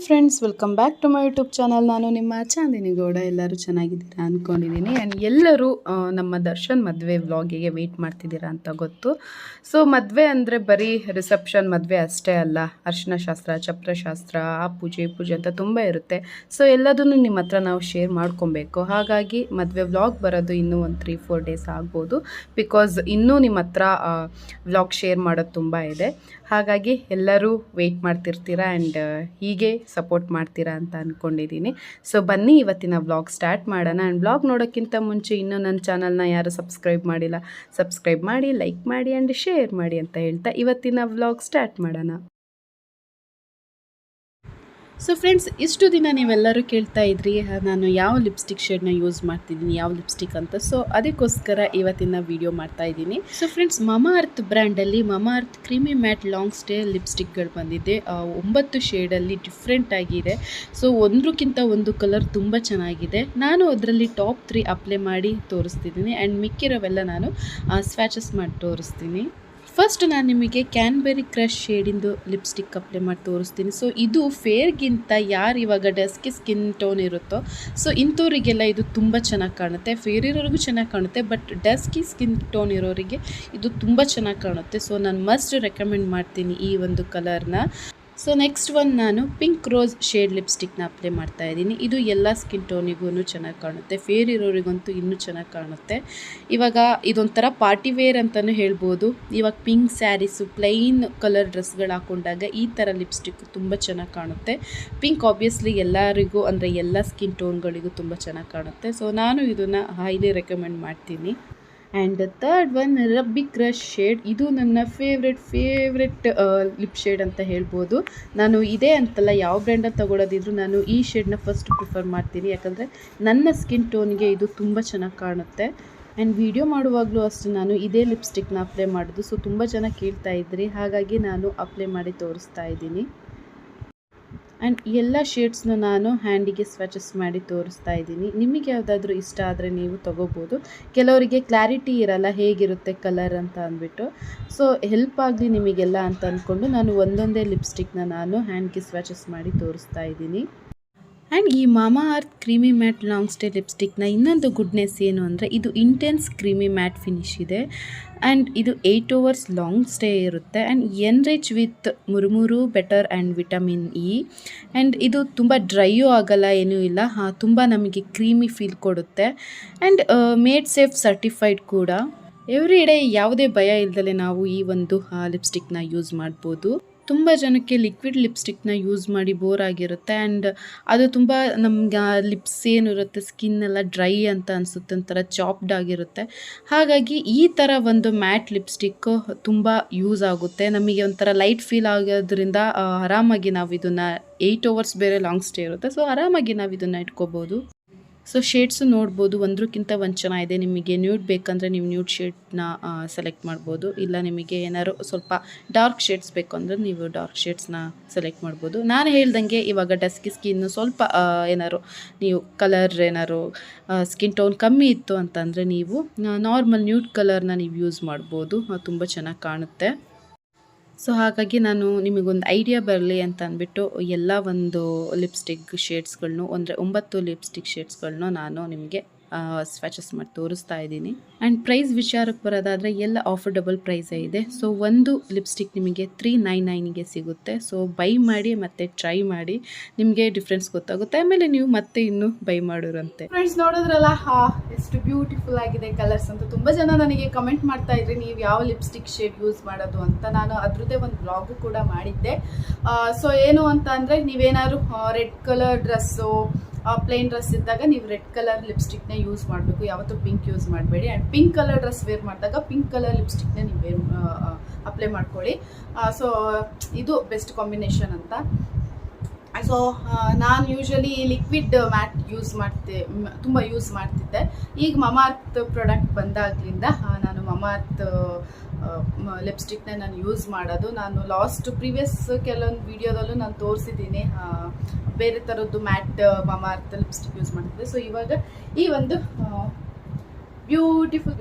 Friends, welcome back to my YouTube channel. ನಾನು ನಿಮ್ಮ ಚಾಂದಿನಿ ಗೌಡ. ಎಲ್ಲರೂ ಚೆನ್ನಾಗಿದ್ದೀರಾ ಅಂದ್ಕೊಂಡಿದ್ದೀನಿ. ಆ್ಯಂಡ್ ಎಲ್ಲರೂ ನಮ್ಮ ದರ್ಶನ್ ಮದುವೆ ವ್ಲಾಗಿಗೆ ವೆಯ್ಟ್ ಮಾಡ್ತಿದ್ದೀರಾ ಅಂತ ಗೊತ್ತು. ಸೊ ಮದುವೆ ಅಂದರೆ ಬರೀ ರಿಸೆಪ್ಷನ್ ಮದುವೆ ಅಷ್ಟೇ ಅಲ್ಲ, ಅರ್ಶಿನ ಶಾಸ್ತ್ರ, ಚಪ್ರಶಾಸ್ತ್ರ, ಆ ಪೂಜೆ ಅಂತ ತುಂಬ ಇರುತ್ತೆ. ಸೊ ಎಲ್ಲದನ್ನು ನಿಮ್ಮ ಹತ್ರ ನಾವು ಶೇರ್ ಮಾಡ್ಕೊಬೇಕು. ಹಾಗಾಗಿ ಮದುವೆ ವ್ಲಾಗ್ ಬರೋದು ಇನ್ನೂ ಒಂದು 3-4 ಡೇಸ್ ಆಗ್ಬೋದು, ಬಿಕಾಸ್ ಇನ್ನೂ ನಿಮ್ಮ ಹತ್ರ ವ್ಲಾಗ್ ಶೇರ್ ಮಾಡೋದು ತುಂಬ ಇದೆ. ಹಾಗಾಗಿ ಎಲ್ಲರೂ ವೆಯ್ಟ್ ಮಾಡ್ತಿರ್ತೀರಾ ಆ್ಯಂಡ್ ಹೀಗೆ ಸಪೋರ್ಟ್ ಮಾಡ್ತೀರಾ ಅಂತ ಅಂದ್ಕೊಂಡಿದ್ದೀನಿ. ಸೊ ಬನ್ನಿ ಇವತ್ತಿನ ವ್ಲಾಗ್ ಸ್ಟಾರ್ಟ್ ಮಾಡೋಣ. ಆ್ಯಂಡ್ ವ್ಲಾಗ್ ನೋಡೋಕ್ಕಿಂತ ಮುಂಚೆ ಇನ್ನೂ ನನ್ನ ಚಾನಲ್ನ ಯಾರು ಸಬ್ಸ್ಕ್ರೈಬ್ ಮಾಡಿಲ್ಲ, ಸಬ್ಸ್ಕ್ರೈಬ್ ಮಾಡಿ, ಲೈಕ್ ಮಾಡಿ ಆ್ಯಂಡ್ ಶೇರ್ ಮಾಡಿ ಅಂತ ಹೇಳ್ತಾ ಇವತ್ತಿನ ವ್ಲಾಗ್ ಸ್ಟಾರ್ಟ್ ಮಾಡೋಣ. ಸೊ ಫ್ರೆಂಡ್ಸ್, ಇಷ್ಟು ದಿನ ನೀವೆಲ್ಲರೂ ಕೇಳ್ತಾ ಇದ್ರಿ ನಾನು ಯಾವ ಲಿಪ್ಸ್ಟಿಕ್ ಶೇಡ್ನ ಯೂಸ್ ಮಾಡ್ತಿದ್ದೀನಿ, ಯಾವ ಲಿಪ್ಸ್ಟಿಕ್ ಅಂತ. ಸೊ ಅದಕ್ಕೋಸ್ಕರ ಇವತ್ತಿನ ವಿಡಿಯೋ ಮಾಡ್ತಾ ಇದ್ದೀನಿ. ಸೊ ಫ್ರೆಂಡ್ಸ್, ಮಮಾಅರ್ತ್ ಬ್ರ್ಯಾಂಡಲ್ಲಿ Mamaearth creamy matte long stay ಲಿಪ್ಸ್ಟಿಕ್ಗಳು ಬಂದಿದೆ. 9 ಶೇಡಲ್ಲಿ ಡಿಫ್ರೆಂಟ್ ಆಗಿದೆ. ಸೊ ಒಂದಕ್ಕಿಂತ ಒಂದು ಕಲರ್ ತುಂಬ ಚೆನ್ನಾಗಿದೆ. ನಾನು ಅದರಲ್ಲಿ ಟಾಪ್ 3 ಅಪ್ಲೈ ಮಾಡಿ ತೋರಿಸ್ತಿದ್ದೀನಿ ಆ್ಯಂಡ್ ಮಿಕ್ಕಿರೋವೆಲ್ಲ ನಾನು ಸ್ವ್ಯಾಚಸ್ ಮಾಡಿ ತೋರಿಸ್ತೀನಿ. ಫಸ್ಟ್ ನಾನು ನಿಮಗೆ ಕ್ಯಾನ್ಬೆರಿ ಕ್ರಶ್ ಶೇಡಿಂದು ಲಿಪ್ಸ್ಟಿಕ್ ಅಪ್ಲೈ ಮಾಡಿ ತೋರಿಸ್ತೀನಿ. ಸೊ ಇದು ಫೇರ್ಗಿಂತ ಯಾರು ಇವಾಗ ಡಸ್ಕಿ ಸ್ಕಿನ್ ಟೋನ್ ಇರುತ್ತೋ, ಸೊ ಇಂಥವ್ರಿಗೆಲ್ಲ ಇದು ತುಂಬ ಚೆನ್ನಾಗಿ ಕಾಣುತ್ತೆ. ಫೇರ್ ಇರೋರಿಗೂ ಚೆನ್ನಾಗಿ ಕಾಣುತ್ತೆ, ಬಟ್ ಡಸ್ಕಿ ಸ್ಕಿನ್ ಟೋನ್ ಇರೋರಿಗೆ ಇದು ತುಂಬ ಚೆನ್ನಾಗಿ ಕಾಣುತ್ತೆ. ಸೊ ನಾನು ಮಸ್ಟ್ ರೆಕಮೆಂಡ್ ಮಾಡ್ತೀನಿ ಈ ಒಂದು ಕಲರ್ನ. ಸೊ ನೆಕ್ಸ್ಟ್ ನಾನು ಪಿಂಕ್ ರೋಸ್ ಶೇಡ್ ಲಿಪ್ಸ್ಟಿಕ್ನ ಅಪ್ಲೈ ಮಾಡ್ತಾ ಇದ್ದೀನಿ. ಇದು ಎಲ್ಲ ಸ್ಕಿನ್ ಟೋನಿಗೂ ಚೆನ್ನಾಗಿ ಕಾಣುತ್ತೆ, ಫೇರ್ ಇರೋರಿಗಂತೂ ಇನ್ನೂ ಚೆನ್ನಾಗಿ ಕಾಣುತ್ತೆ. ಇವಾಗ ಇದೊಂಥರ ಪಾರ್ಟಿ ವೇರ್ ಅಂತಲೂ ಹೇಳ್ಬೋದು. ಇವಾಗ ಪಿಂಕ್ ಸ್ಯಾರೀಸು, ಪ್ಲೈನ್ ಕಲರ್ ಡ್ರೆಸ್ಗಳು ಹಾಕೊಂಡಾಗ ಈ ಥರ ಲಿಪ್ಸ್ಟಿಕ್ ತುಂಬ ಚೆನ್ನಾಗಿ ಕಾಣುತ್ತೆ. ಪಿಂಕ್ ಆಬ್ವಿಯಸ್ಲಿ ಎಲ್ಲರಿಗೂ, ಅಂದರೆ ಎಲ್ಲ ಸ್ಕಿನ್ ಟೋನ್ಗಳಿಗೂ ತುಂಬ ಚೆನ್ನಾಗಿ ಕಾಣುತ್ತೆ. ಸೊ ನಾನು ಇದನ್ನು ಹೈಲಿ ರೆಕಮೆಂಡ್ ಮಾಡ್ತೀನಿ. And third rabi crush shade. ಇದು ನನ್ನ ಫೇವ್ರೆಟ್ ಲಿಪ್ ಶೇಡ್ ಅಂತ ಹೇಳ್ಬೋದು. ನಾನು ಇದೇ ಅಂತಲ್ಲ, ಯಾವ ಬ್ರ್ಯಾಂಡಲ್ಲಿ ತೊಗೊಳೋದಿದ್ರು ನಾನು ಈ ಶೇಡ್ನ ಫಸ್ಟ್ ಪ್ರಿಫರ್ ಮಾಡ್ತೀನಿ, ಯಾಕಂದರೆ ನನ್ನ ಸ್ಕಿನ್ ಟೋನ್ಗೆ ಇದು ತುಂಬ ಚೆನ್ನಾಗಿ ಕಾಣುತ್ತೆ. ಆ್ಯಂಡ್ ವಿಡಿಯೋ ಮಾಡುವಾಗಲೂ ಅಷ್ಟು ನಾನು ಇದೇ ಲಿಪ್ಸ್ಟಿಕ್ನ ಅಪ್ಲೈ ಮಾಡೋದು. ಸೊ ತುಂಬ ಜನ ಕೇಳ್ತಾ ಇದ್ರಿ, ಹಾಗಾಗಿ ನಾನು ಅಪ್ಲೈ ಮಾಡಿ ತೋರಿಸ್ತಾ ಇದ್ದೀನಿ. ಆ್ಯಂಡ್ ಎಲ್ಲ ಶೇಡ್ಸ್ನ ನಾನು ಹ್ಯಾಂಡಿಗೆ ಸ್ವ್ಯಾಚಸ್ ಮಾಡಿ ತೋರಿಸ್ತಾ ಇದ್ದೀನಿ. ನಿಮಗೆ ಯಾವುದಾದ್ರೂ ಇಷ್ಟ ಆದರೆ ನೀವು ತೊಗೋಬೋದು. ಕೆಲವರಿಗೆ ಕ್ಲಾರಿಟಿ ಇರಲ್ಲ ಹೇಗಿರುತ್ತೆ ಕಲರ್ ಅಂತ ಅಂದ್ಬಿಟ್ಟು, ಸೊ ಹೆಲ್ಪ್ ಆಗಲಿ ನಿಮಗೆಲ್ಲ ಅಂತ ಅಂದ್ಕೊಂಡು ನಾನು ಒಂದೊಂದೇ ಲಿಪ್ಸ್ಟಿಕ್ನ ನಾನು ಹ್ಯಾಂಡ್ಗೆ ಸ್ವ್ಯಾಚಸ್ ಮಾಡಿ ತೋರಿಸ್ತಾ ಇದ್ದೀನಿ. ಆ್ಯಂಡ್ ಈ Mamaearth creamy matte long stay ಲಿಪ್ಸ್ಟಿಕ್ನ ಇನ್ನೊಂದು ಗುಡ್ನೆಸ್ ಏನು ಅಂದರೆ, ಇದು ಇಂಟೆನ್ಸ್ ಕ್ರೀಮಿ ಮ್ಯಾಟ್ ಫಿನಿಶ್ ಇದೆ ಆ್ಯಂಡ್ ಇದು 8 hours ಲಾಂಗ್ ಸ್ಟೇ ಇರುತ್ತೆ. And enrich with murumuru butter and vitamin E. And ಇದು ತುಂಬ ಡ್ರೈಯೂ ಆಗಲ್ಲ, ಏನೂ ಇಲ್ಲ, ತುಂಬ ನಮಗೆ ಕ್ರೀಮಿ ಫೀಲ್ ಕೊಡುತ್ತೆ. ಆ್ಯಂಡ್ ಮೇಡ್ ಸೇಫ್ ಸರ್ಟಿಫೈಡ್ ಕೂಡ. ಎವ್ರಿ ಡೇ ಯಾವುದೇ ಭಯ ಇಲ್ದಲೆ ನಾವು ಈ ಒಂದು ಲಿಪ್ಸ್ಟಿಕ್ನ ಯೂಸ್ ಮಾಡ್ಬೋದು. ತುಂಬ ಜನಕ್ಕೆ ಲಿಕ್ವಿಡ್ ಲಿಪ್ಸ್ಟಿಕ್ನ ಯೂಸ್ ಮಾಡಿ ಬೋರ್ ಆಗಿರುತ್ತೆ ಆ್ಯಂಡ್ ಅದು ತುಂಬ ನಮ್ಗೆ ಲಿಪ್ಸ್ ಏನಿರುತ್ತೆ, ಸ್ಕಿನ್ ಎಲ್ಲ ಡ್ರೈ ಅಂತ ಅನಿಸುತ್ತೆ, ಒಂಥರ ಚಾಪ್ಡ್ ಆಗಿರುತ್ತೆ. ಹಾಗಾಗಿ ಈ ಥರ ಒಂದು ಮ್ಯಾಟ್ ಲಿಪ್ಸ್ಟಿಕ್ಕು ತುಂಬ ಯೂಸ್ ಆಗುತ್ತೆ ನಮಗೆ. ಒಂಥರ ಲೈಟ್ ಫೀಲ್ ಆಗೋದ್ರಿಂದ ಆರಾಮಾಗಿ ನಾವು ಇದನ್ನು 8 hours ಬೇರೆ ಲಾಂಗ್ ಸ್ಟೇ ಇರುತ್ತೆ, ಸೊ ಆರಾಮಾಗಿ ನಾವು ಇದನ್ನು ಇಟ್ಕೋಬೋದು. ಸೊ ಶೇಡ್ಸು ನೋಡ್ಬೋದು, ಒಂದಕ್ಕಿಂತ ಒಂದು ಚೆನ್ನಾಗಿದೆ. ನಿಮಗೆ ನ್ಯೂಡ್ ಬೇಕಂದರೆ ನೀವು ನ್ಯೂಡ್ ಶೇಡ್ನ ಸೆಲೆಕ್ಟ್ ಮಾಡ್ಬೋದು, ಇಲ್ಲ ನಿಮಗೆ ಏನಾದ್ರು ಸ್ವಲ್ಪ ಡಾರ್ಕ್ ಶೇಡ್ಸ್ ಬೇಕು ಅಂದರೆ ನೀವು ಡಾರ್ಕ್ ಶೇಡ್ಸ್ನ ಸೆಲೆಕ್ಟ್ ಮಾಡ್ಬೋದು. ನಾನು ಹೇಳ್ದಂಗೆ ಇವಾಗ ಡಸ್ಕಿ ಸ್ಕಿನ್ನು ಸ್ವಲ್ಪ ಏನಾದ್ರು ನೀವು ಕಲರ್ ಏನಾದ್ರು ಸ್ಕಿನ್ ಟೋನ್ ಕಮ್ಮಿ ಇತ್ತು ಅಂತಂದರೆ ನೀವು ನಾರ್ಮಲ್ ನ್ಯೂಡ್ ಕಲರ್ನ ನೀವು ಯೂಸ್ ಮಾಡ್ಬೋದು, ತುಂಬ ಚೆನ್ನಾಗಿ ಕಾಣುತ್ತೆ. ಸೊ ಹಾಗಾಗಿ ನಾನು ನಿಮಗೊಂದು ಐಡಿಯಾ ಬರಲಿ ಅಂತ ಅಂದ್ಬಿಟ್ಟು ಎಲ್ಲ ಒಂದು ಲಿಪ್ಸ್ಟಿಕ್ ಶೇಡ್ಸ್ಗಳನ್ನೂ, ಅಂದರೆ 9 ಲಿಪ್ಸ್ಟಿಕ್ ಶೇಡ್ಸ್ಗಳನ್ನೂ ನಾನು ನಿಮಗೆ ಸ್ವ್ಯಾಚಸ್ ಮಾಡಿ ತೋರಿಸ್ತಾ ಇದ್ದೀನಿ. ಆ್ಯಂಡ್ ಪ್ರೈಸ್ ವಿಚಾರಕ್ಕೆ ಬರೋದಾದರೆ ಎಲ್ಲ ಆಫರ್ಡಬಲ್ ಪ್ರೈಸೇ ಇದೆ. ಸೊ ಒಂದು ಲಿಪ್ಸ್ಟಿಕ್ ನಿಮಗೆ 399ಗೆ ಸಿಗುತ್ತೆ. ಸೊ ಬೈ ಮಾಡಿ ಮತ್ತು ಟ್ರೈ ಮಾಡಿ, ನಿಮಗೆ ಡಿಫ್ರೆನ್ಸ್ ಗೊತ್ತಾಗುತ್ತೆ. ಆಮೇಲೆ ನೀವು ಮತ್ತೆ ಇನ್ನೂ ಬೈ ಮಾಡೋರಂತೆ. ಫ್ರೆಂಡ್ಸ್, ನೋಡಿದ್ರಲ್ಲ ಎಷ್ಟು ಬ್ಯೂಟಿಫುಲ್ ಆಗಿದೆ ಕಲರ್ಸ್ ಅಂತ. ತುಂಬ ಜನ ನನಗೆ ಕಮೆಂಟ್ ಮಾಡ್ತಾ ಇದ್ರಿ ನೀವು ಯಾವ ಲಿಪ್ಸ್ಟಿಕ್ ಶೇಡ್ ಯೂಸ್ ಮಾಡೋದು ಅಂತ. ನಾನು ಅದ್ರದ್ದೇ ಒಂದು ಬ್ಲಾಗು ಕೂಡ ಮಾಡಿದ್ದೆ. ಸೊ ಏನು ಅಂತ ಅಂದರೆ, ನೀವೇನಾದ್ರು red colour dress, plain dress ಇದ್ದಾಗ ನೀವು ರೆಡ್ ಕಲರ್ ಲಿಪ್ಸ್ಟಿಕ್ನ ಯೂಸ್ ಮಾಡಬೇಕು, ಯಾವತ್ತೂ ಪಿಂಕ್ ಯೂಸ್ ಮಾಡಬೇಡಿ. And pink colour dress wear ಮಾಡಿದಾಗ ಪಿಂಕ್ ಕಲರ್ ಲಿಪ್ಸ್ಟಿಕ್ನ ನೀವು ಅಪ್ಲೈ ಮಾಡ್ಕೊಳ್ಳಿ. ಸೊ ಇದು ಬೆಸ್ಟ್ ಕಾಂಬಿನೇಷನ್ ಅಂತ. ಸೊ ನಾನು ಯೂಶ್ವಲಿ ಲಿಕ್ವಿಡ್ ಮ್ಯಾಟ್ ತುಂಬ ಯೂಸ್ ಮಾಡ್ತಿದ್ದೆ. ಈಗ ಮಮಾಅರ್ತ್ ಪ್ರಾಡಕ್ಟ್ ಬಂದಾಗಲಿಂದ ನಾನು ಮಮಾಅರ್ತ್ ಲಿಪ್ಸ್ಟಿಕ್ನ ನಾನು ಯೂಸ್ ಮಾಡೋದು. ನಾನು ಪ್ರೀವಿಯಸ್ ಕೆಲವೊಂದು ವಿಡಿಯೋದಲ್ಲೂ ನಾನು ತೋರಿಸಿದ್ದೀನಿ ಬೇರೆ ಥರದ್ದು ಮ್ಯಾಟ್ ಮಮಾಅರ್ತ್ ಲಿಪ್ಸ್ಟಿಕ್ ಯೂಸ್ ಮಾಡ್ತಿದ್ದೆ. ಸೊ ಇವಾಗ ಈ ಒಂದು ಬ್ಯೂಟಿಫುಲ್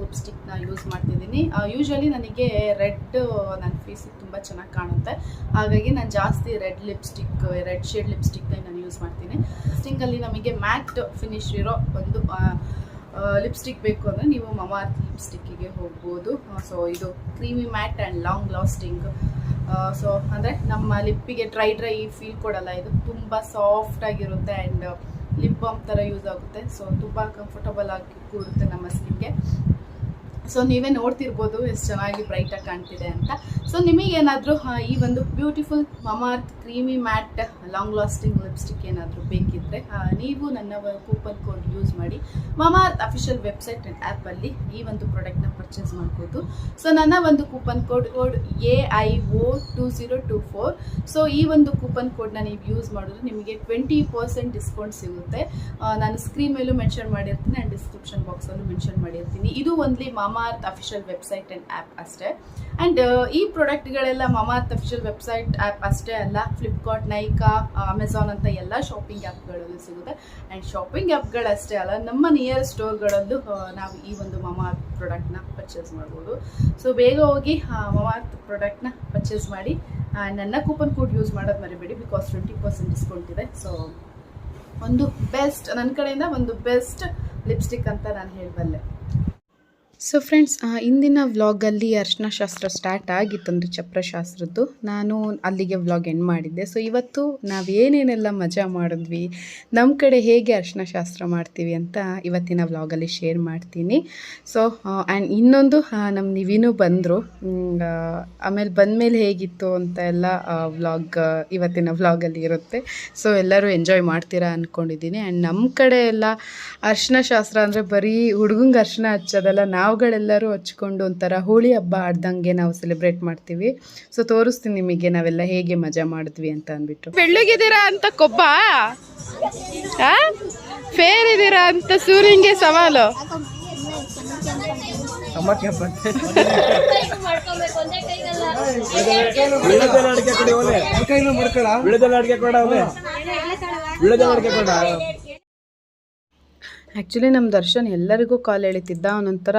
ಲಿಪ್ಸ್ಟಿಕ್ನ ಯೂಸ್ ಮಾಡ್ತಿದ್ದೀನಿ. ಯೂಶ್ವಲಿ ನನಗೆ ರೆಡ್ ನನ್ನ ಫೇಸಿಗೆ ತುಂಬ ಚೆನ್ನಾಗಿ ಕಾಣುತ್ತೆ, ಹಾಗಾಗಿ ನಾನು ಜಾಸ್ತಿ ರೆಡ್ ಶೇಡ್ ಲಿಪ್ಸ್ಟಿಕ್ನ ನಾನು ಯೂಸ್ ಮಾಡ್ತೀನಿ. ಲಿಪ್ಸ್ಟಿಕ್ಕಲ್ಲಿ ನಮಗೆ ಮ್ಯಾಟ್ ಫಿನಿಶ್ ಇರೋ ಒಂದು ಲಿಪ್ಸ್ಟಿಕ್ ಬೇಕು ಅಂದರೆ ನೀವು ಮಮಾ ಅರ್ತ್ ಲಿಪ್ಸ್ಟಿಕ್ಕಿಗೆ ಹೋಗ್ಬೋದು. ಸೊ ಇದು creamy mat and long lasting. So ಅಂದರೆ ನಮ್ಮ ಲಿಪ್ಪಿಗೆ ಡ್ರೈ ಫೀಲ್ ಕೊಡಲ್ಲ, ಇದು ತುಂಬ ಸಾಫ್ಟಾಗಿರುತ್ತೆ ಆ್ಯಂಡ್ ಲಿಪ್ ಬಾಮ್ ಥರ ಯೂಸ್ ಆಗುತ್ತೆ. ಸೊ ತುಂಬ ಕಂಫರ್ಟಬಲ್ ಆಗಿ ಕೂರುತ್ತೆ ನಮ್ಮ ಸ್ಕಿನ್ಗೆ. ಸೊ ನೀವೇ ನೋಡ್ತಿರ್ಬೋದು ಎಷ್ಟು ಚೆನ್ನಾಗಿ ಬ್ರೈಟಾಗಿ ಕಾಣ್ತಿದೆ ಅಂತ. ಸೊ ನಿಮಗೇನಾದರೂ ಈ ಒಂದು beautiful Mamaearth creamy matte long lasting lipstick ಏನಾದರೂ ಬೇಕಿದ್ದರೆ ನೀವು ನನ್ನ ಕೂಪನ್ ಕೋಡ್ ಯೂಸ್ ಮಾಡಿ Mamaearth official website and ಆ್ಯಪಲ್ಲಿ ಈ ಒಂದು ಪ್ರಾಡಕ್ಟ್ನ ಪರ್ಚೇಸ್ ಮಾಡ್ಬೋದು. ಸೊ ನನ್ನ ಒಂದು ಕೂಪನ್ ಕೋಡ್ AIO2024. ಸೊ ಈ ಒಂದು ಕೂಪನ್ ಕೋಡ್ನ ನೀವು ಯೂಸ್ ಮಾಡಿದ್ರೆ ನಿಮಗೆ 20% ಡಿಸ್ಕೌಂಟ್ ಸಿಗುತ್ತೆ. ನಾನು ಸ್ಕ್ರೀನ್ ಮೇಲೂ ಮೆನ್ಷನ್ ಮಾಡಿರ್ತೀನಿ ಆ್ಯಂಡ್ ಡಿಸ್ಕ್ರಿಪ್ಷನ್ ಬಾಕ್ಸಲ್ಲೂ ಮೆನ್ಷನ್ ಮಾಡಿರ್ತೀನಿ. ಇದು only Mamaearth official website and app ಅಷ್ಟೇ. ಆ್ಯಂಡ್ ಈ ಪ್ರಾಡಕ್ಟ್ಗಳೆಲ್ಲ Mamaearth official website app ಅಷ್ಟೇ ಅಲ್ಲ, ಫ್ಲಿಪ್ಕಾರ್ಟ್, ನೈಕಾ, ಅಮೆಝಾನ್ ಅಂತ ಎಲ್ಲ ಶಾಪಿಂಗ್ ಆ್ಯಪ್ಗಳಲ್ಲೂ ಸಿಗುತ್ತೆ. ಆ್ಯಂಡ್ ಶಾಪಿಂಗ್ ಆ್ಯಪ್ಗಳಷ್ಟೇ ಅಲ್ಲ, ನಮ್ಮ ನಿಯರ್ ಸ್ಟೋರ್ಗಳಲ್ಲೂ ನಾವು ಈ ಒಂದು ಮಮಾ ಅರ್ತ್ ಪ್ರಾಡಕ್ಟ್ನ ಪರ್ಚೇಸ್ ಮಾಡ್ಬೋದು. ಸೊ ಬೇಗ ಹೋಗಿ ಮಮಾ ಅರ್ತ್ ಪ್ರಾಡಕ್ಟ್ನ ಪರ್ಚೇಸ್ ಮಾಡಿ. ನನ್ನ ಕೂಪನ್ ಕೋಡ್ ಯೂಸ್ ಮಾಡೋದು ಮರಿಬೇಡಿ, ಬಿಕಾಸ್ 20% ಡಿಸ್ಕೌಂಟ್ ಇದೆ. ಸೊ ಒಂದು ಬೆಸ್ಟ್, ನನ್ನ ಕಡೆಯಿಂದ ಒಂದು ಬೆಸ್ಟ್ ಲಿಪ್ಸ್ಟಿಕ್ ಅಂತ ನಾನು ಹೇಳಬಲ್ಲೆ. ಸೊ ಫ್ರೆಂಡ್ಸ್, ಇಂದಿನ ವ್ಲಾಗಲ್ಲಿ ಅರ್ಶಿನ ಶಾಸ್ತ್ರ ಸ್ಟಾರ್ಟ್ ಆಗಿತ್ತು, ಅಂದರೆ ಚಪ್ರಶಾಸ್ತ್ರದ್ದು. ನಾನು ಅಲ್ಲಿಗೆ ವ್ಲಾಗ್ ಎಂಡ್ ಮಾಡಿದ್ದೆ. ಸೊ ಇವತ್ತು ನಾವೇನೇನೆಲ್ಲ ಮಜಾ ಮಾಡಿದ್ವಿ, ನಮ್ಮ ಕಡೆ ಹೇಗೆ ಅರ್ಶಿನ ಶಾಸ್ತ್ರ ಮಾಡ್ತೀವಿ ಅಂತ ಇವತ್ತಿನ ವ್ಲಾಗಲ್ಲಿ ಶೇರ್ ಮಾಡ್ತೀನಿ. ಸೊ ಆ್ಯಂಡ್ ಇನ್ನೊಂದು ನಮ್ಮ ನಿವಿನೂ ಬಂದರು, ಆಮೇಲೆ ಬಂದಮೇಲೆ ಹೇಗಿತ್ತು ಅಂತ ಎಲ್ಲ ವ್ಲಾಗ್ ಇವತ್ತಿನ ವ್ಲಾಗಲ್ಲಿ ಇರುತ್ತೆ. ಸೊ ಎಲ್ಲರೂ ಎಂಜಾಯ್ ಮಾಡ್ತೀರಾ ಅಂದ್ಕೊಂಡಿದ್ದೀನಿ. ಆ್ಯಂಡ್ ನಮ್ಮ ಕಡೆ ಎಲ್ಲ ಅರ್ಶಿನ ಶಾಸ್ತ್ರ ಅಂದರೆ ಬರೀ ಹುಡುಗಂಗೆ ಅರ್ಶಿನ ಹಚ್ಚೋದಲ್ಲ, ನಾವುಗಳೆಲ್ಲರೂ ಹಚ್ಕೊಂಡು ಒಂಥರ ಹೋಳಿ ಹಬ್ಬ ಆಡ್ದಂಗೆ ನಾವು ಸೆಲೆಬ್ರೇಟ್ ಮಾಡ್ತೀವಿ. ಸೊ ತೋರಿಸ್ತೀನಿ ನಿಮಗೆ ನಾವೆಲ್ಲ ಹೇಗೆ ಮಜಾ ಮಾಡಿದ್ವಿ ಅಂತ ಅಂದ್ಬಿಟ್ಟು. ಬೆಳ್ಳಗಿದ್ದೀರಾ ಅಂತ ಕೊಬ್ಬ, ಫೇರ್ ಇದ್ದೀರಾ ಅಂತ ಸೂರ್ಯಂಗೆ ಸವಾಲು. ಆ್ಯಕ್ಚುಲಿ ನಮ್ಮ ದರ್ಶನ್ ಎಲ್ಲರಿಗೂ ಕಾಲ್ ಎಳಿತಿದ್ದ, ಅವನೊಂಥರ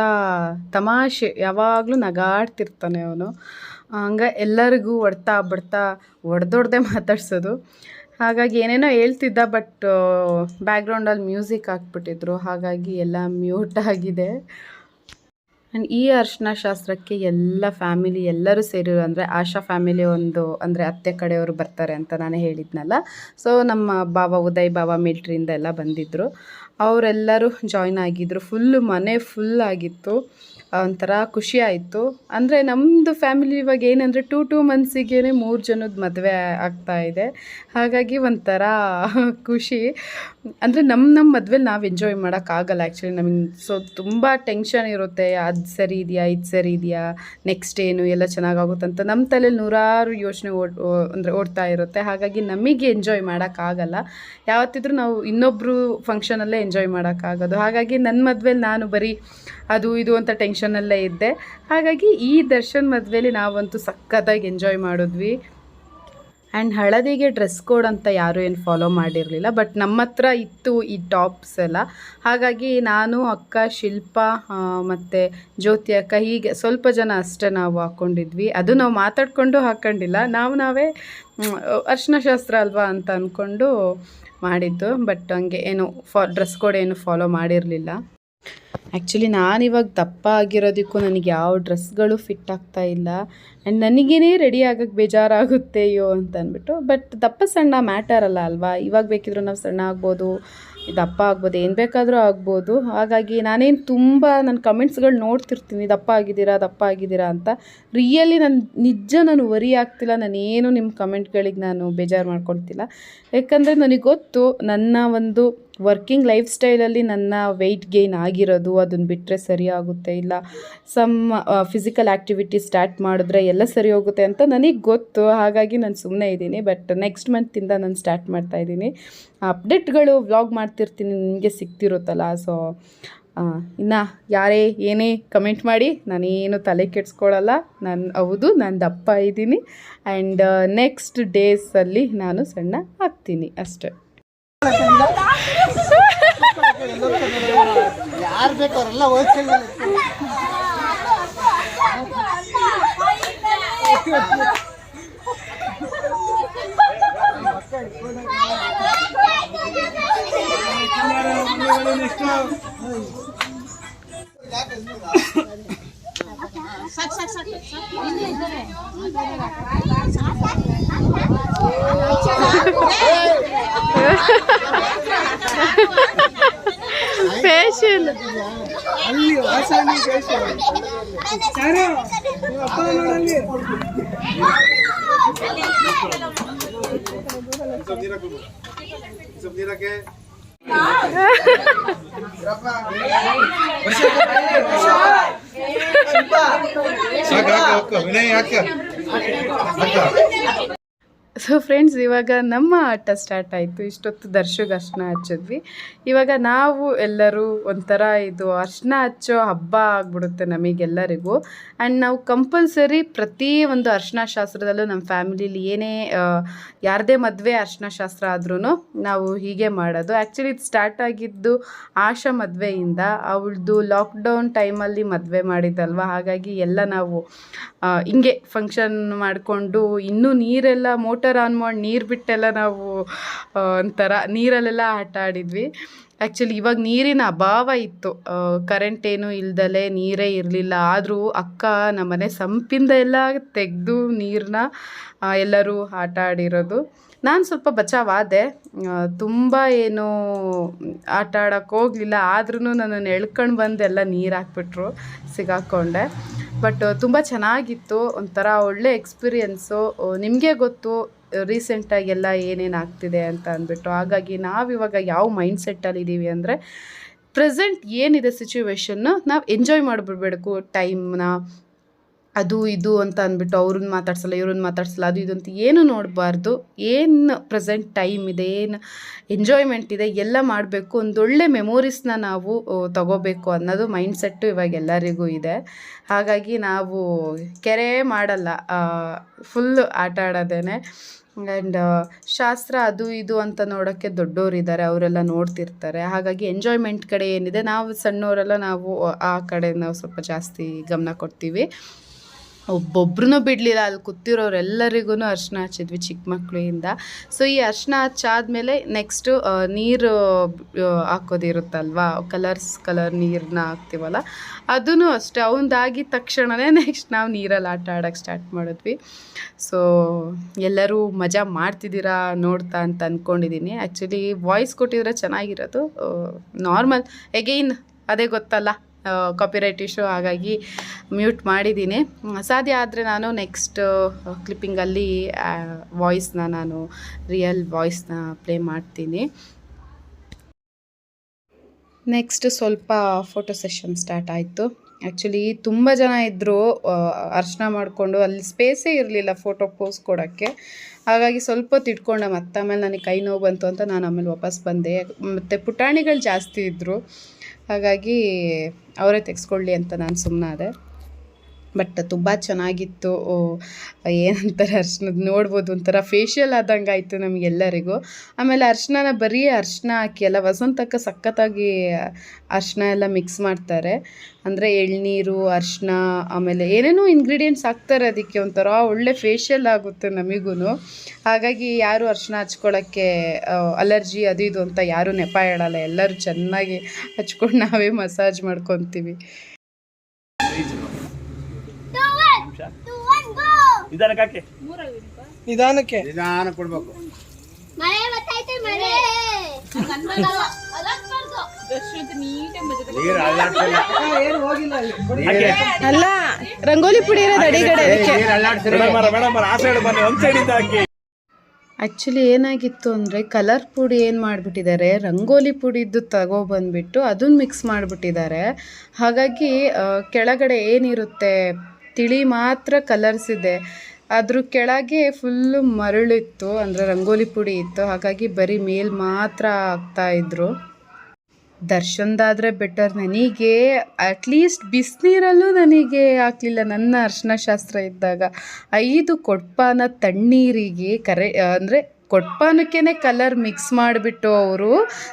ತಮಾಷೆ, ಯಾವಾಗಲೂ ನಗಾಡ್ತಿರ್ತಾನೆ ಅವನು. ಹಂಗೆ ಎಲ್ಲರಿಗೂ ಹೊಡೆದೊಡ್ದೆ ಮಾತಾಡ್ಸೋದು. ಹಾಗಾಗಿ ಏನೇನೋ ಹೇಳ್ತಿದ್ದ, ಬಟ್ ಬ್ಯಾಕ್ಗ್ರೌಂಡಲ್ಲಿ ಮ್ಯೂಸಿಕ್ ಹಾಕ್ಬಿಟ್ಟಿದ್ರು, ಹಾಗಾಗಿ ಎಲ್ಲ ಮ್ಯೂಟ್ ಆಗಿದೆ. ಆ್ಯಂಡ್ ಈ ಅರ್ಶಿನ ಶಾಸ್ತ್ರಕ್ಕೆ ಎಲ್ಲ ಫ್ಯಾಮಿಲಿ ಎಲ್ಲರೂ ಸೇರಿರು, ಅಂದರೆ ಆಶಾ ಫ್ಯಾಮಿಲಿ ಒಂದು, ಅಂದರೆ ಅತ್ತೆ ಕಡೆಯವರು ಬರ್ತಾರೆ ಅಂತ ನಾನು ಹೇಳಿದ್ನಲ್ಲ. ಸೊ ನಮ್ಮ ಉದಯ್ ಬಾವ ಮಿಲ್ಟ್ರಿಯಿಂದ ಎಲ್ಲ ಬಂದಿದ್ದರು, ಅವರೆಲ್ಲರೂ ಜಾಯ್ನ್ ಆಗಿದ್ದರು. ಫುಲ್ಲು ಮನೆ ಫುಲ್ ಆಗಿತ್ತು, ಒಂಥರ ಖುಷಿ ಆಯಿತು. ಅಂದರೆ ನಮ್ಮದು ಫ್ಯಾಮಿಲಿ ಇವಾಗ ಏನಂದರೆ 2 ಮಂತ್ಸಿಗೆ 3 ಜನದ ಮದುವೆ ಆಗ್ತಾಯಿದೆ, ಹಾಗಾಗಿ ಒಂಥರ ಖುಷಿ. ಅಂದರೆ ನಮ್ಮ ಮದುವೆಲಿ ನಾವು ಎಂಜಾಯ್ ಮಾಡೋಕ್ಕಾಗಲ್ಲ ಆ್ಯಕ್ಚುಲಿ ನಮಗೆ. ಸೊ ತುಂಬ ಟೆನ್ಷನ್ ಇರುತ್ತೆ, ಅದು ಸರಿ ಇದೆಯಾ, ಇದು ಸರಿ ಇದೆಯಾ, ನೆಕ್ಸ್ಟ್ ಏನು, ಎಲ್ಲ ಚೆನ್ನಾಗಾಗುತ್ತಂತ ನಮ್ಮ ತಲೆಯಲ್ಲಿ ನೂರಾರು ಯೋಚನೆ ಓಡ್ತಾ ಇರುತ್ತೆ. ಹಾಗಾಗಿ ನಮಗೆ ಎಂಜಾಯ್ ಮಾಡೋಕ್ಕಾಗಲ್ಲ. ಯಾವತ್ತಿದ್ರೂ ನಾವು ಇನ್ನೊಬ್ಬರು ಫಂಕ್ಷನಲ್ಲೇ ಎಂಜಾಯ್ ಮಾಡೋಕ್ಕಾಗೋದು. ಹಾಗಾಗಿ ನನ್ನ ಮದುವೆಲಿ ನಾನು ಬರೀ ಅದು ಇದು ಅಂತ ಟೆನ್ಷನಲ್ಲೇ ಇದ್ದೆ. ಹಾಗಾಗಿ ಈ ದರ್ಶನ್ ಮದುವೆಲಿ ನಾವಂತೂ ಸಖತ್ತಾಗಿ ಎಂಜಾಯ್ ಮಾಡಿದ್ವಿ. ಆ್ಯಂಡ್ ಹಳದಿಗೆ ಡ್ರೆಸ್ ಕೋಡ್ ಅಂತ ಯಾರೂ ಏನು ಫಾಲೋ ಮಾಡಿರಲಿಲ್ಲ, ಬಟ್ ನಮ್ಮ ಹತ್ರ ಇತ್ತು ಈ ಟಾಪ್ಸ್ ಎಲ್ಲ. ಹಾಗಾಗಿ ನಾನು, ಅಕ್ಕ ಶಿಲ್ಪ ಮತ್ತು ಜ್ಯೋತಿ ಅಕ್ಕ, ಹೀಗೆ ಸ್ವಲ್ಪ ಜನ ಅಷ್ಟೇ ನಾವು ಹಾಕ್ಕೊಂಡಿದ್ವಿ. ಅದು ನಾವು ಮಾತಾಡಿಕೊಂಡು ಹಾಕ್ಕೊಂಡಿಲ್ಲ, ನಾವೇ ಅರ್ಶಿನ ಶಾಸ್ತ್ರ ಅಲ್ವಾ ಅಂತ ಅಂದ್ಕೊಂಡು ಮಾಡಿದ್ದು. ಬಟ್ ಹಂಗೆ ಏನು ಡ್ರೆಸ್ ಕೋಡ್ ಏನು ಫಾಲೋ ಮಾಡಿರಲಿಲ್ಲ. ಆ್ಯಕ್ಚುಲಿ ನಾನಿವಾಗ ದಪ್ಪ ಆಗಿರೋದಕ್ಕೂ ನನಗೆ ಯಾವ ಡ್ರೆಸ್ಗಳು ಫಿಟ್ ಆಗ್ತಾ ಇಲ್ಲ. ಆ್ಯಂಡ್ ನನಗೇನೇ ರೆಡಿ ಆಗೋಕ್ಕೆ ಬೇಜಾರಾಗುತ್ತೆ ಅಯ್ಯೋ ಅಂತ ಅಂದ್ಬಿಟ್ಟು. ಬಟ್ ದಪ್ಪ ಸಣ್ಣ ಮ್ಯಾಟರ್ ಅಲ್ವಾ, ಇವಾಗ ಬೇಕಿದ್ರು ನಾವು ಸಣ್ಣ ಆಗ್ಬೋದು, ದಪ್ಪ ಆಗ್ಬೋದು, ಏನು ಬೇಕಾದರೂ ಆಗ್ಬೋದು. ಹಾಗಾಗಿ ನಾನೇನು ತುಂಬ ನನ್ನ ಕಮೆಂಟ್ಸ್ಗಳು ನೋಡ್ತಿರ್ತೀನಿ, ದಪ್ಪ ಆಗಿದ್ದೀರಾ ಅಂತ. ರಿಯಲಿ ನಾನು ವರಿ ಆಗ್ತಿಲ್ಲ, ನಾನೇನು ನಿಮ್ಮ ಕಮೆಂಟ್ಗಳಿಗೆ ನಾನು ಬೇಜಾರು ಮಾಡ್ಕೊಳ್ತಿಲ್ಲ. ಯಾಕಂದರೆ ನನಗೆ ಗೊತ್ತು ನನ್ನ ಒಂದು ವರ್ಕಿಂಗ್ ಲೈಫ್ ಸ್ಟೈಲಲ್ಲಿ ನನ್ನ ವೆಯ್ಟ್ ಗೇನ್ ಆಗಿರೋದು, ಅದನ್ನು ಬಿಟ್ಟರೆ ಸರಿ ಆಗುತ್ತೆ, ಇಲ್ಲ ಫಿಸಿಕಲ್ ಆ್ಯಕ್ಟಿವಿಟಿ ಸ್ಟಾರ್ಟ್ ಮಾಡಿದ್ರೆ ಎಲ್ಲ ಸರಿ ಹೋಗುತ್ತೆ ಅಂತ ನನಗೆ ಗೊತ್ತು. ಹಾಗಾಗಿ ನಾನು ಸುಮ್ಮನೆ ಇದ್ದೀನಿ. ಬಟ್ ನೆಕ್ಸ್ಟ್ ಮಂತಿಂದ ನಾನು ಸ್ಟಾರ್ಟ್ ಮಾಡ್ತಾಯಿದ್ದೀನಿ. ಅಪ್ಡೇಟ್ಗಳು ವ್ಲಾಗ್ ಮಾಡ್ತಿರ್ತೀನಿ, ನಿಮಗೆ ಸಿಗ್ತಿರುತ್ತಲ್ಲ. ಸೊ ಇನ್ನು ಯಾರೇ ಏನೇ ಕಮೆಂಟ್ ಮಾಡಿ, ನಾನೇನು ತಲೆ ಕೆಡಿಸ್ಕೊಳ್ಳಲ್ಲ. ನಾನು ದಪ್ಪ ಇದ್ದೀನಿ. ಆ್ಯಂಡ್ ನೆಕ್ಸ್ಟ್ ಡೇಸಲ್ಲಿ ನಾನು ಸಣ್ಣ ಆಗ್ತೀನಿ ಅಷ್ಟೆ. ಯಾರು ಬೇಕು ಅವರೆಲ್ಲ ಹೋಲ್ಸೇಲ್ ಫ್ಯಾಷನ್ ಅಲ್ಲಿ ವಾಸನೆ ಫ್ಯಾಷನ್ ಚಾರು ಅಪ್ಪ ನೋಡಲ್ಲಿ ವಿನಯ್ ಯಾಕೆ ಸೊ ಫ್ರೆಂಡ್ಸ್, ಇವಾಗ ನಮ್ಮ ಆಟ ಸ್ಟಾರ್ಟ್ ಆಯಿತು. ಇಷ್ಟೊತ್ತು ದರ್ಶಗೆ ಅರ್ಶಿನ ಹಚ್ಚಿದ್ವಿ. ಇವಾಗ ನಾವು ಎಲ್ಲರೂ ಒಂಥರ ಇದು ಅರ್ಶಿನ ಹಚ್ಚೋ ಹಬ್ಬ ಆಗಿಬಿಡುತ್ತೆ ನಮಗೆಲ್ಲರಿಗೂ. ಆ್ಯಂಡ್ ನಾವು ಕಂಪಲ್ಸರಿ ಪ್ರತಿ ಒಂದು ಅರ್ಶಿನ ಶಾಸ್ತ್ರದಲ್ಲೂ ನಮ್ಮ ಫ್ಯಾಮಿಲೀಲಿ ಏನೇ ಯಾರದೇ ಮದುವೆ ಅರ್ಶಿನ ಶಾಸ್ತ್ರ ಆದ್ರೂ ನಾವು ಹೀಗೆ ಮಾಡೋದು. ಆ್ಯಕ್ಚುಲಿ ಇದು ಸ್ಟಾರ್ಟ್ ಆಗಿದ್ದು ಆಶಾ ಮದುವೆಯಿಂದ. ಅವಳದು ಲಾಕ್ಡೌನ್ ಟೈಮಲ್ಲಿ ಮದುವೆ ಮಾಡಿದ್ದಲ್ವ, ಹಾಗಾಗಿ ಎಲ್ಲ ನಾವು ಹಿಂಗೆ ಫಂಕ್ಷನ್ ಮಾಡಿಕೊಂಡು ಇನ್ನೂ ನೀರೆಲ್ಲ ಮೋಟರ್ ಆನ್ ಮಾಡಿ ನೀರು ಬಿಟ್ಟೆಲ್ಲ ನಾವು ಒಂಥರ ನೀರಲ್ಲೆಲ್ಲ ಆಟ ಆಡಿದ್ವಿ. ಆ್ಯಕ್ಚುಲಿ ಇವಾಗ ನೀರಿನ ಅಭಾವ ಇತ್ತು, ಕರೆಂಟ್ ಏನೂ ಇಲ್ದಲೇ ನೀರೇ ಇರಲಿಲ್ಲ. ಆದರೂ ಅಕ್ಕ ನಮ್ಮನೆ ಸಂಪಿಂದ ಎಲ್ಲ ತೆಗೆದು ನೀರನ್ನ ಎಲ್ಲರೂ ಆಟ ಆಡಿರೋದು. ನಾನು ಸ್ವಲ್ಪ ಬಚಾವಾದೆ, ತುಂಬ ಏನು ಆಟ ಆಡೋಕ್ಕೆ ಹೋಗಲಿಲ್ಲ. ಆದ್ರೂ ನನ್ನನ್ನು ಎಳ್ಕೊಂಡು ಬಂದು ಎಲ್ಲ ನೀರು ಹಾಕ್ಬಿಟ್ರು, ಸಿಗಾಕೊಂಡೆ. ಬಟ್ ತುಂಬ ಚೆನ್ನಾಗಿತ್ತು, ಒಂಥರ ಒಳ್ಳೆ ಎಕ್ಸ್ಪೀರಿಯೆನ್ಸು. ನಿಮಗೆ ಗೊತ್ತು ರೀಸೆಂಟಾಗೆಲ್ಲ ಏನೇನು ಆಗ್ತಿದೆ ಅಂತ ಅಂದ್ಬಿಟ್ಟು. ಹಾಗಾಗಿ ನಾವಿವಾಗ ಯಾವ ಮೈಂಡ್ ಸೆಟ್ಟಲ್ಲಿದ್ದೀವಿ ಅಂದರೆ, ಪ್ರೆಸೆಂಟ್ ಏನಿದೆ ಸಿಚುವೇಶನ್ನು ನಾವು ಎಂಜಾಯ್ ಮಾಡಿಬಿಡ್ಬೇಕು ಟೈಮ್ನ. ಅದು ಇದು ಅಂತ ಅಂದ್ಬಿಟ್ಟು ಅವ್ರನ್ನ ಮಾತಾಡ್ಸಲ್ಲ, ಇವ್ರನ್ನ ಮಾತಾಡ್ಸಲ್ಲ, ಅದು ಇದು ಅಂತ ಏನು ನೋಡಬಾರ್ದು. ಏನು ಪ್ರೆಸೆಂಟ್ ಟೈಮ್ ಇದೆ, ಏನು ಎಂಜಾಯ್ಮೆಂಟ್ ಇದೆ, ಎಲ್ಲ ಮಾಡಬೇಕು. ಒಂದೊಳ್ಳೆ ಮೆಮೊರೀಸ್ನ ನಾವು ತಗೋಬೇಕು ಅನ್ನೋದು ಮೈಂಡ್ಸೆಟ್ಟು ಇವಾಗ ಎಲ್ಲರಿಗೂ ಇದೆ. ಹಾಗಾಗಿ ನಾವು ಕೆರೆ ಮಾಡಲ್ಲ, ಫುಲ್ಲು ಆಟ ಆಡೋದೇನೆ. ಆ್ಯಂಡ್ ಶಾಸ್ತ್ರ ಅದು ಇದು ಅಂತ ನೋಡೋಕ್ಕೆ ದೊಡ್ಡೋರಿದ್ದಾರೆ, ಅವರೆಲ್ಲ ನೋಡ್ತಿರ್ತಾರೆ. ಹಾಗಾಗಿ ಎಂಜಾಯ್ಮೆಂಟ್ ಕಡೆ ಏನಿದೆ, ನಾವು ಸಣ್ಣವರೆಲ್ಲ ನಾವು ಆ ಕಡೆ ನಾವು ಸ್ವಲ್ಪ ಜಾಸ್ತಿ ಗಮನ ಕೊಡ್ತೀವಿ. ಒಬ್ಬೊಬ್ರೂ ಬಿಡಲಿಲ್ಲ, ಅಲ್ಲಿ ಕೂತಿರೋರೆಲ್ಲರಿಗೂ ಅರ್ಶಿನ ಹಚ್ಚಿದ್ವಿ ಚಿಕ್ಕ ಮಕ್ಕಳಿಂದ. ಸೊ ಈ ಅರ್ಶಿನ ಹಚ್ಚಾದ್ಮೇಲೆ ನೆಕ್ಸ್ಟು ನೀರು ಹಾಕೋದಿರುತ್ತಲ್ವ, ಕಲರ್ ನೀರನ್ನ ಹಾಕ್ತೀವಲ್ಲ, ಅದೂ ಅಷ್ಟೇ. ಅವನದಾಗಿದ್ದ ತಕ್ಷಣವೇ ನೆಕ್ಸ್ಟ್ ನಾವು ನೀರಲ್ಲಿ ಆಟ ಆಡೋಕ್ಕೆ ಸ್ಟಾರ್ಟ್ ಮಾಡಿದ್ವಿ. ಸೊ ಎಲ್ಲರೂ ಮಜಾ ಮಾಡ್ತಿದ್ದೀರಾ ನೋಡ್ತಾ ಅಂತ ಅಂದ್ಕೊಂಡಿದ್ದೀನಿ. ಆ್ಯಕ್ಚುಲಿ ವಾಯ್ಸ್ ಕೊಟ್ಟಿದ್ರೆ ಚೆನ್ನಾಗಿರೋದು. ನಾರ್ಮಲ್ ಎಗೈನ್ ಅದೇ ಗೊತ್ತಲ್ಲ, ಕಾಪಿರೈಟ್ ಇಶ್ಯೂ, ಹಾಗಾಗಿ ಮ್ಯೂಟ್ ಮಾಡಿದ್ದೀನಿ. ಸಾಧ್ಯ ಆದರೆ ನಾನು ನೆಕ್ಸ್ಟ್ ಕ್ಲಿಪ್ಪಿಂಗಲ್ಲಿ ವಾಯ್ಸ್ನ ನಾನು ರಿಯಲ್ ವಾಯ್ಸ್ನ ಪ್ಲೇ ಮಾಡ್ತೀನಿ. ನೆಕ್ಸ್ಟ್ ಸ್ವಲ್ಪ ಫೋಟೋ ಸೆಷನ್ ಸ್ಟಾರ್ಟ್ ಆಯಿತು. ಆ್ಯಕ್ಚುಲಿ ತುಂಬ ಜನ ಇದ್ದರು, ಅರ್ಶಿನ ಮಾಡಿಕೊಂಡು ಅಲ್ಲಿ ಸ್ಪೇಸೇ ಇರಲಿಲ್ಲ ಫೋಟೋ ಪೋಸ್ ಕೊಡೋಕ್ಕೆ. ಹಾಗಾಗಿ ಸ್ವಲ್ಪ ಹೊತ್ತು ಇಟ್ಕೊಂಡೆ, ಮತ್ತೆ ಆಮೇಲೆ ನನಗೆ ಕೈ ನೋವು ಬಂತು ಅಂತ ನಾನು ಆಮೇಲೆ ವಾಪಸ್ ಬಂದೆ. ಮತ್ತು ಪುಟಾಣಿಗಳು ಜಾಸ್ತಿ ಇದ್ದರು, ಹಾಗಾಗಿ ಅವರೇ ತೆಗೆಸ್ಕೊಳ್ಳಿ ಅಂತ ನಾನು ಸುಮ್ಮನಾದೆ. ಬಟ್ ತುಂಬ ಚೆನ್ನಾಗಿತ್ತು. ಏನಂತಾರೆ, ಅರ್ಶಿನದ ನೋಡ್ಬೋದು, ಒಂಥರ ಫೇಶಿಯಲ್ ಆದಂಗೆ ಆಯಿತು ನಮಗೆಲ್ಲರಿಗೂ. ಆಮೇಲೆ ಅರ್ಶಿನ ಬರೀ ಅರ್ಶಿನ ಹಾಕಿ ಎಲ್ಲ ವಸಂತಕ್ಕೆ ಸಖತ್ತಾಗಿ ಅರ್ಶಿನ ಎಲ್ಲ ಮಿಕ್ಸ್ ಮಾಡ್ತಾರೆ. ಅಂದರೆ ಎಳ್ನೀರು, ಅರ್ಶಿನ, ಆಮೇಲೆ ಏನೇನೋ ಇಂಗ್ರೀಡಿಯೆಂಟ್ಸ್ ಹಾಕ್ತಾರೆ ಅದಕ್ಕೆ, ಒಂಥರ ಒಳ್ಳೆ ಫೇಶಿಯಲ್ ಆಗುತ್ತೆ ನಮಗೂ. ಹಾಗಾಗಿ ಯಾರು ಅರ್ಶಿನ ಹಚ್ಕೊಳ್ಳೋಕ್ಕೆ ಅಲರ್ಜಿ ಅದು ಇದು ಅಂತ ಯಾರೂ ನೆಪ ಹೇಳಲ್ಲ, ಎಲ್ಲರೂ ಚೆನ್ನಾಗಿ ಹಚ್ಕೊಂಡು ನಾವೇ ಮಸಾಜ್ ಮಾಡ್ಕೊತೀವಿ. ನಿಧಾನಕ್ಕೆ ನಿಧಾನ ಕೊಡ್ಬೇಕು. ಅಲ್ಲ, ರಂಗೋಲಿ ಪುಡಿ ಇರೋದು ಅಡಿಗಡೆ. ಆ್ಯಕ್ಚುಲಿ ಏನಾಗಿತ್ತು ಅಂದರೆ, ಕಲರ್ ಪುಡಿ ಏನು ಮಾಡಿಬಿಟ್ಟಿದ್ದಾರೆ, ರಂಗೋಲಿ ಪುಡಿದ್ದು ತಗೊಬಂದ್ಬಿಟ್ಟು ಅದನ್ನು ಮಿಕ್ಸ್ ಮಾಡಿಬಿಟ್ಟಿದ್ದಾರೆ. ಹಾಗಾಗಿ ಕೆಳಗಡೆ ಏನಿರುತ್ತೆ ತಿಳಿ ಮಾತ್ರ ಕಲರ್ಸ್ ಇದೆ, ಅದ್ರ ಕೆಳಗೆ ಫುಲ್ಲು ಮರಳಿತ್ತು, ಅಂದರೆ ರಂಗೋಲಿ ಪುಡಿ ಇತ್ತು. ಹಾಗಾಗಿ ಬರೀ ಮೇಲ್ ಮಾತ್ರ ಹಾಕ್ತಾಯಿದ್ರು. ದರ್ಶನ್ದಾದರೆ ಬೆಟರ್. ನನಗೆ ಅಟ್ಲೀಸ್ಟ್ ಬಿಸಿನೀರಲ್ಲೂ ನನಗೆ ಹಾಕಲಿಲ್ಲ. ನನ್ನ ಅರ್ಶಿನ ಶಾಸ್ತ್ರ ಇದ್ದಾಗ 5 ಕೊಡಪಾನ ತಣ್ಣೀರಿಗೆ ಅಂದರೆ ಕೊಟ್ಪಾನಕ್ಕೇ ಕಲರ್ ಮಿಕ್ಸ್ ಮಾಡಿಬಿಟ್ಟು ಅವರು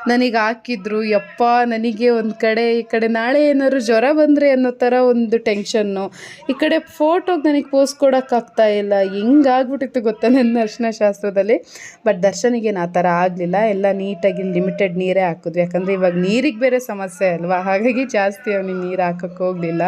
ನನಗೆ ಹಾಕಿದ್ರು. ಯಪ್ಪ, ನನಗೆ ಒಂದು ಕಡೆ ಈ ಕಡೆ ನಾಳೆ ಏನಾದ್ರು ಜ್ವರ ಬಂದರೆ ಅನ್ನೋ ಥರ ಒಂದು ಟೆನ್ಷನ್ನು, ಈ ಕಡೆ ಫೋಟೋಗೆ ನನಗೆ ಪೋಸ್ ಕೊಡೋಕ್ಕಾಗ್ತಾ ಇಲ್ಲ. ಹಿಂಗಾಗ್ಬಿಟ್ಟಿತ್ತು ಗೊತ್ತಾ ನನ್ನ ಅರಿಶಿನ ಶಾಸ್ತ್ರದಲ್ಲಿ. ಬಟ್ ದರ್ಶನಿಗೇನು ಆ ಥರ ಆಗಲಿಲ್ಲ, ಎಲ್ಲ ನೀಟಾಗಿ ಲಿಮಿಟೆಡ್ ನೀರೇ ಹಾಕಿದ್ವಿ. ಯಾಕಂದರೆ ಇವಾಗ ನೀರಿಗೆ ಬೇರೆ ಸಮಸ್ಯೆ ಅಲ್ವಾ, ಹಾಗಾಗಿ ಜಾಸ್ತಿ ಅವನಿಗೆ ನೀರು ಹಾಕೋಕ್ಕೆ ಹೋಗಲಿಲ್ಲ.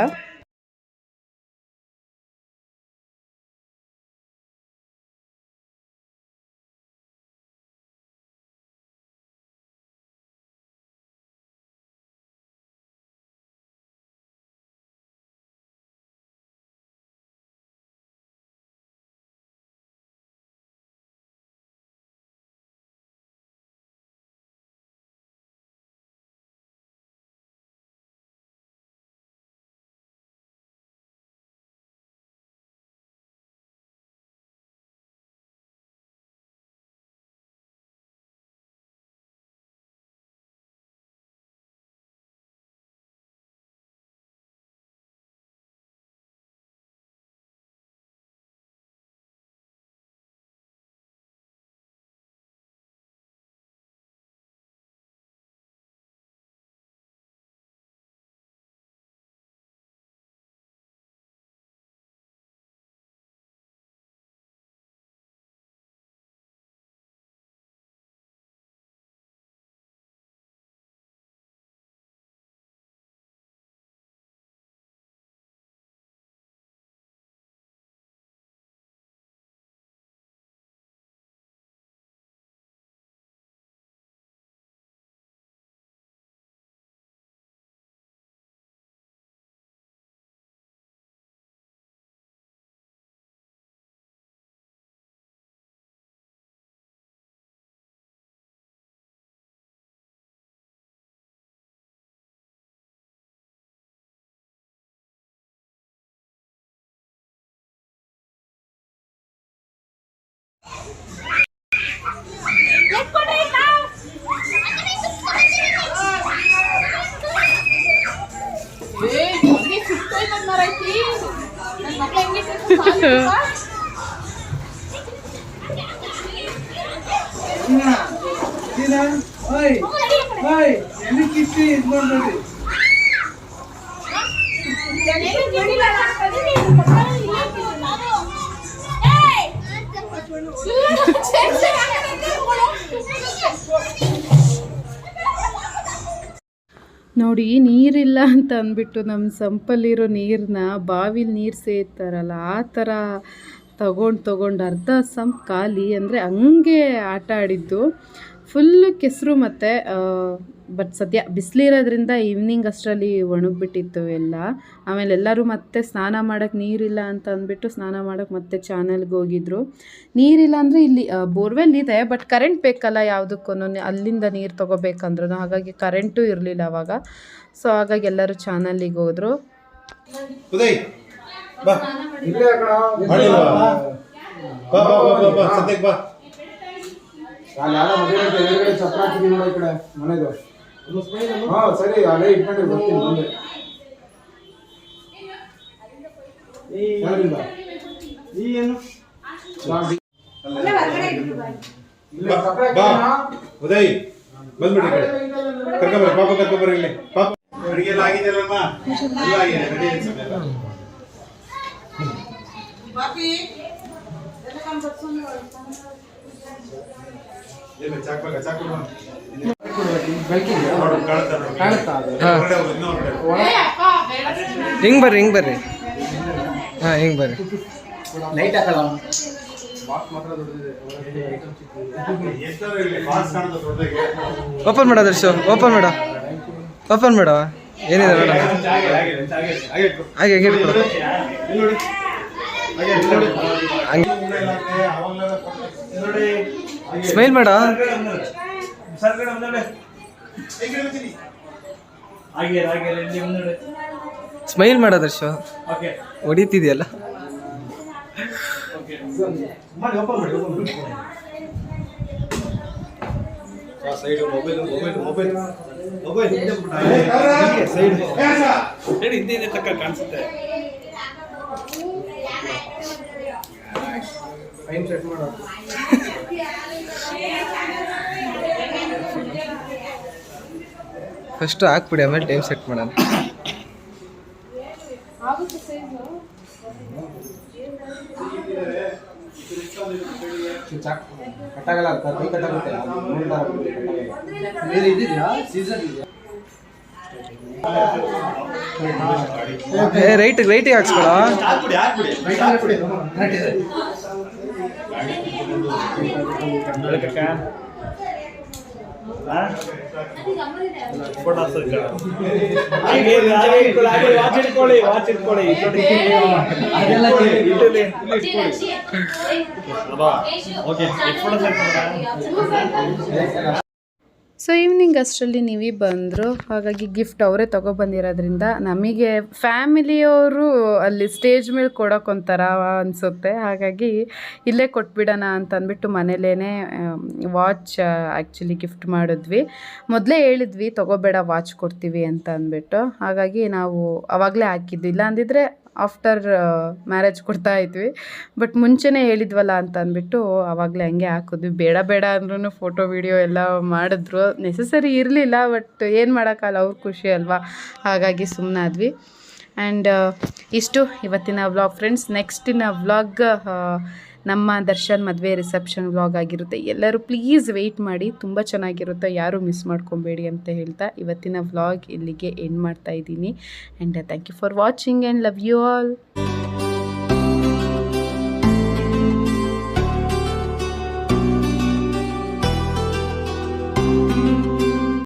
ನೋಡಿ, ನೀರಿಲ್ಲ ಅಂತ ಅಂದ್ಬಿಟ್ಟು ನಮ್ಮ ಸಂಪಲ್ಲಿರೋ ನೀರನ್ನ ಬಾವಿಲಿ ನೀರು ಸೇರ್ತಾರಲ್ಲ ಆ ಥರ ತಗೊಂಡು ಅರ್ಧ ಸಂಪ್ ಖಾಲಿ, ಅಂದರೆ ಹಂಗೆ ಆಟ ಆಡಿದ್ದು. ಫುಲ್ಲು ಕೆಸರು ಮತ್ತು ಬಟ್ ಸದ್ಯ ಬಿಸಿಲಿರೋದ್ರಿಂದ ಈವ್ನಿಂಗ್ ಅಷ್ಟರಲ್ಲಿ ಒಣಗಿಬಿಟ್ಟಿತ್ತು ಎಲ್ಲ. ಆಮೇಲೆ ಎಲ್ಲರೂ ಮತ್ತೆ ಸ್ನಾನ ಮಾಡೋಕ್ಕೆ ನೀರಿಲ್ಲ ಅಂತ ಅಂದ್ಬಿಟ್ಟು ಸ್ನಾನ ಮಾಡೋಕ್ಕೆ ಮತ್ತೆ ಚಾನಲ್ಗೆ ಹೋಗಿದ್ರು. ನೀರಿಲ್ಲ ಅಂದರೆ ಇಲ್ಲಿ ಬೋರ್ವೆಲ್ ಇದೆ, ಬಟ್ ಕರೆಂಟ್ ಬೇಕಲ್ಲ ಯಾವುದಕ್ಕೂ, ಅಲ್ಲಿಂದ ನೀರು ತೊಗೋಬೇಕಂದ್ರೂ. ಹಾಗಾಗಿ ಕರೆಂಟು ಇರಲಿಲ್ಲ ಅವಾಗ. ಸೊ ಹಾಗಾಗಿ ಎಲ್ಲರೂ ಚಾನಲ್ಲಿಗೆ ಹೋದರು. ಸರಿ, ಅಲ್ಲೇ ಇಟ್ಕೊಂಡ್ರೆ ಬರ್ತೀನಿ ಮುಂದೆ. ಏನು ಉದಯ್ ಬಂದ್ಬಿಡಿ, ಕರ್ಕೊಂಬರ್ರಿ ಪಾಪ, ಕರ್ಕೊಂಬರ್ರಿ ಇಲ್ಲಿ. ಪಾಪ ಅಡಿಗೆ ಎಲ್ಲ ಆಗಿದೆಯಲ್ಲಮ್ಮ, ಎಲ್ಲ ಆಗಿದೆ, ರೆಡಿ ಇದೆ ಸಮಯ ಎಲ್ಲ. ಹಿಂಗ್ ಬರ್ರಿ, ಹಿಂಗ್ ಬರ್ರಿ. ಹಾ, ಹಿಂಗ್ ಬರ್ರಿ. ಲೈಟ್ ಹಾಕಲ್ಲ. ಓಪನ್ ಮಾಡ ದರ್ಶು, ಓಪನ್ ಮಾಡ, ಓಪನ್ ಮಾಡ. ಏನಿದೆ ಮೇಡ, ಹಾಗೆ ಸ್ಮೈಲ್ ಮಾಡ. ಸ್ಮೈಲ್ ಮಾಡ ದರ್ಶು, ಹೊಡಿತಿದ್ಯಲ್ಲ. ಕಾಣಿಸುತ್ತೆ. ಟೈಮ್ ಸೆಟ್ ಮಾಡೋದು. ಫಸ್ಟ್ ಹಾಕ್ಬಿಡಿ, ಆಮೇಲೆ ಟೈಮ್ ಸೆಟ್ ಮಾಡೋಣ. ಕಟ್ಟಾಗಲ್ಲ, ಕೈ ಕಟ್ಟಾಗುತ್ತೆ. ಬೇರೆ ಇದೆಯಾ ಸೀಸನ್ ಇದೆಯಾ? ರೈಟಿಗೆ ಹಾಕ್ಸ್ಕೊಳ. ಸೊ ಈವ್ನಿಂಗ್ ಅಷ್ಟರಲ್ಲಿ ನೀವೇ ಬಂದರು, ಹಾಗಾಗಿ ಗಿಫ್ಟ್ ಅವರೇ ತೊಗೊಬಂದಿರೋದ್ರಿಂದ ನಮಗೆ ಫ್ಯಾಮಿಲಿಯವರು ಅಲ್ಲಿ ಸ್ಟೇಜ್ ಮೇಲೆ ಕೊಡೋಕ್ಕೊಂಥರ ಅನಿಸುತ್ತೆ. ಹಾಗಾಗಿ ಇಲ್ಲೇ ಕೊಟ್ಬಿಡೋಣ ಅಂತ ಅಂದ್ಬಿಟ್ಟು ಮನೇಲೇ ವಾಚ್ ಆ್ಯಕ್ಚುಲಿ ಗಿಫ್ಟ್ ಮಾಡಿದ್ವಿ. ಮೊದಲೇ ಹೇಳಿದ್ವಿ ತೊಗೋಬೇಡ, ವಾಚ್ ಕೊಡ್ತೀವಿ ಅಂತ ಅಂದ್ಬಿಟ್ಟು. ಹಾಗಾಗಿ ನಾವು ಆವಾಗಲೇ ಹಾಕಿದ್ದು, ಇಲ್ಲ ಅಂದಿದ್ರೆ ಆಫ್ಟರ್ ಮ್ಯಾರೇಜ್ ಕೊಡ್ತಾ ಇದ್ವಿ. ಬಟ್ ಮುಂಚೆನೇ ಹೇಳಿದ್ವಲ್ಲ ಅಂತ ಅಂದ್ಬಿಟ್ಟು ಆವಾಗಲೇ ಹಂಗೆ ಹಾಕಿದ್ವಿ. ಬೇಡ ಬೇಡ ಅಂದ್ರೂ ಫೋಟೋ ವಿಡಿಯೋ ಎಲ್ಲ ಮಾಡಿದ್ರು, ನೆಸಸರಿ ಇರಲಿಲ್ಲ. ಬಟ್ ಏನು ಮಾಡೋಕ್ಕಲ್ಲ, ಅವ್ರ ಖುಷಿ ಅಲ್ವಾ, ಹಾಗಾಗಿ ಸುಮ್ಮನಾದ್ವಿ. ಆ್ಯಂಡ್ ಇಷ್ಟು ಇವತ್ತಿನ ವ್ಲಾಗ್ ಫ್ರೆಂಡ್ಸ್. ನೆಕ್ಸ್ಟಿನ ವ್ಲಾಗ್ ನಮ್ಮ ದರ್ಶನ್ ಮದುವೆ ರಿಸೆಪ್ಷನ್ ವ್ಲಾಗ್ ಆಗಿರುತ್ತೆ. ಎಲ್ಲರೂ ಪ್ಲೀಸ್ ವೆಯ್ಟ್ ಮಾಡಿ, ತುಂಬ ಚೆನ್ನಾಗಿರುತ್ತೆ, ಯಾರೂ ಮಿಸ್ ಮಾಡ್ಕೊಬೇಡಿ ಅಂತ ಹೇಳ್ತಾ ಇವತ್ತಿನ ವ್ಲಾಗ್ ಇಲ್ಲಿಗೆ ಎಂಡ್ ಮಾಡ್ತಾ ಇದ್ದೀನಿ. And thank you for watching and love you all.